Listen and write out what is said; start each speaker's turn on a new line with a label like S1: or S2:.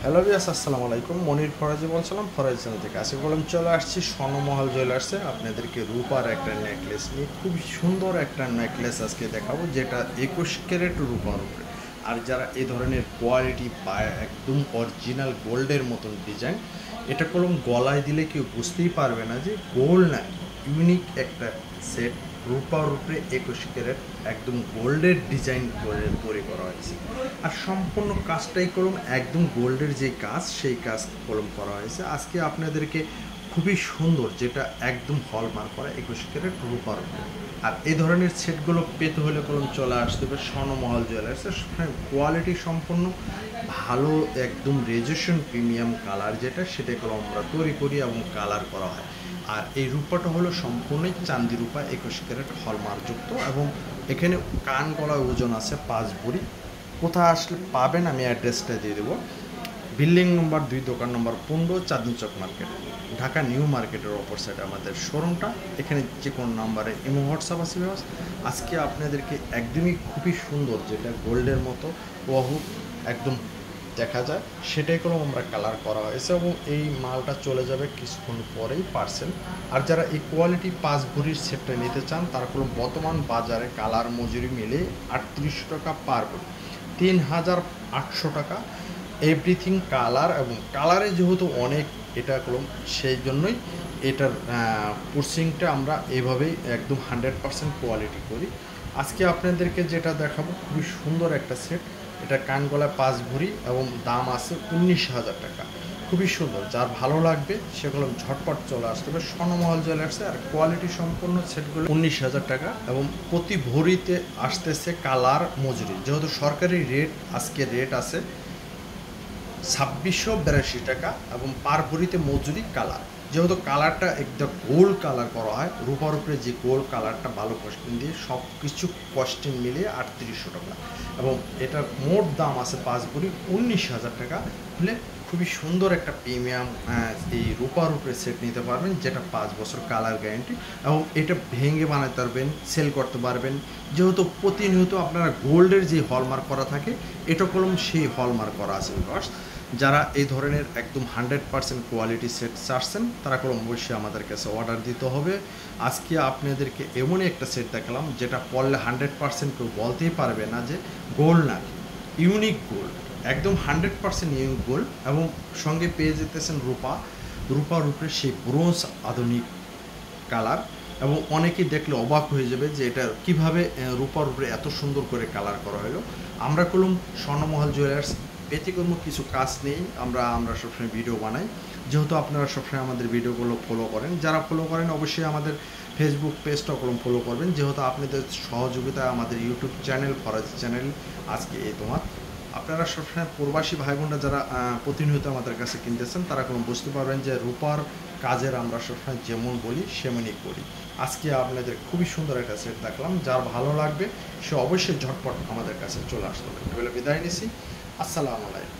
S1: Hello viewers, আসসালামু আলাইকুম। মনির ফরাজি বলছিলাম, ফরাজি চ্যানেল থেকে। আজকে বললাম চলে আসছি স্বর্ণমহল জুয়েলার্সে আপনাদেরকে রূপার একটা নেকলেস নিয়ে। খুব সুন্দর একটা নেকলেস আজকে দেখাবো, যেটা 21 ক্যারেট রূপার উপরে। আর যারা এই ধরনের কোয়ালিটি পায়, একদম অরিজিনাল গোল্ডের মতন ডিজাইন, এটা কলম গলায় দিলে কেউ বুঝতেই পারবে না যে গোল্ড না, ইউনিক একটা সেট। রূপার উপরে 21 ক্যারেট একদম গোল্ডের ডিজাইন করে তৈরি করা হয়েছে। আর সম্পূর্ণ কাজটাই কলম একদম গোল্ডের যে কাজ, সেই কাজ কলম করা হয়েছে। আজকে আপনাদেরকে খুবই সুন্দর, যেটা একদম হলমার্ক করা 21 ক্যারেট রূপার উপরে। আর এই ধরনের সেটগুলো পেতে হলে কলম চলে আসতে হবে স্বর্ণমহল জুয়েলার্সের। কোয়ালিটি সম্পূর্ণ ভালো, একদম রেজুলেশন প্রিমিয়াম কালার যেটা, সেটাই কলম আমরা তৈরি করি এবং কালার করা হয়। আর এই রূপাটা হলো সম্পূর্ণই চাঁদি রূপা, 21 ক্যারেট হলমার্কযুক্ত, এবং এখানে কান গলায় ওজন আছে 5 ভরি। কোথায় আসলে পাবেন আমি অ্যাড্রেসটা দিয়ে দেবো। বিল্ডিং নম্বর 2, দোকান নম্বর 15, চাঁদনি চক মার্কেট, ঢাকা নিউ মার্কেটের অপর সাইডে আমাদের শোরুমটা। এখানে যে কোনো নাম্বারে ইমো হোয়াটসঅ্যাপ আছে। আজকে আপনাদেরকে একদমই খুবই সুন্দর, যেটা গোল্ডের মতো বহু একদম দেখা যায়, সেটাই কোনো আমরা কালার করা হয়েছে, এবং এই মালটা চলে যাবে কিছুক্ষণ পরেই পার্সেল। আর যারা এই কোয়ালিটি 5 ভরির সেটটা নিতে চান, তার কোনো বর্তমান বাজারে কালার মজুরি মিলে 3800 টাকা পার ভরি, 3800 টাকা এভরিথিং কালার। এবং কালারে যেহেতু অনেক এটা কলম, সেই জন্যই এটার পুরসিংটা আমরা এভাবেই একদম 100% কোয়ালিটি করি। আজকে আপনাদেরকে যেটা দেখাবো খুবই সুন্দর একটা সেট। এটা কানগলায় 5 ভরি এবং দাম আছে 19,000 টাকা। খুবই সুন্দর, যার ভালো লাগবে সেগুলো ঝটপট চলে আসতে হবে স্বর্ণমহল জুয়েলার্সে। আর কোয়ালিটি সম্পন্ন সেটগুলো 19,000 টাকা, এবং প্রতি ভরিতে আসতেছে কালার মজুরি। যেহেতু সরকারি রেট, আজকে রেট আছে 2682 টাকা, এবং পার ভরিতে মজুরি কালার। যেহেতু কালারটা একদম গোল্ড কালার করা হয়, রূপার উপরে যে গোল্ড কালারটা ভালো কস্টিং দিয়ে সব কিছু কস্টিং মিলিয়ে 3800 টাকা, এবং এটার মোট দাম আছে 5 ভরি 19,000 টাকা হলে খুবই সুন্দর একটা প্রিমিয়াম এই রূপার উপরে সেট নিতে পারবেন, যেটা 5 বছর কালার গ্যারেন্টি, এবং এটা ভেঙে বানাতে পারবেন, সেল করতে পারবেন। যেহেতু প্রতিনিয়ত আপনারা গোল্ডের যে হলমার্ক করা থাকে, এটা কলম সেই হলমার্ক করা আছে। বিকজ যারা এই ধরনের একদম 100% কোয়ালিটি সেট চাচ্ছেন, তারা কলম অবশ্যই আমাদের কাছে অর্ডার দিতে হবে। আজকে আপনাদেরকে এমনই একটা সেট দেখালাম, যেটা পড়লে 100% কেউ বলতেই পারবে না যে গোল্ড না, ইউনিক গোল্ড, একদম 100% ইউনিক গোল্ড। এবং সঙ্গে পেয়ে যেতেছেন রূপা, রূপার উপরে সেই ব্রোঞ্জ আধুনিক কালার। এবং অনেকেই দেখলে অবাক হয়ে যাবে যে এটা কিভাবে রূপার উপরে এত সুন্দর করে কালার করা হলো। আমরা কলম স্বর্ণমহল জুয়েলার্স ব্যতিক্রম কিছু কাজ নেই, আমরা সবসময় ভিডিও বানাই। যেহেতু আপনারা সবসময় আমাদের ভিডিওগুলো ফলো করেন, যারা ফলো করেন অবশ্যই আমাদের ফেসবুক পেজটা কলম ফলো করবেন। যেহেতু আপনাদের সহযোগিতায় আমাদের ইউটিউব চ্যানেল ফরাজি চ্যানেল আজকে এই তোমার। আপনারা সবসময় প্রবাসী ভাই বোনরা যারা প্রতিনিয়ত আমাদের কাছে কিনতেছেন, তারা কোনো বুঝতে পারবেন যে রূপার কাজের আমরা সবসময় যেমন বলি সেমনই করি। আজকে আপনাদের খুবই সুন্দর একটা সেট দেখলাম, যার ভালো লাগবে সে অবশ্যই ঝটপট আমাদের কাছে চলে আসতে হবে। বলে বিদায় নিছি। আসসালামু আলাইকুম।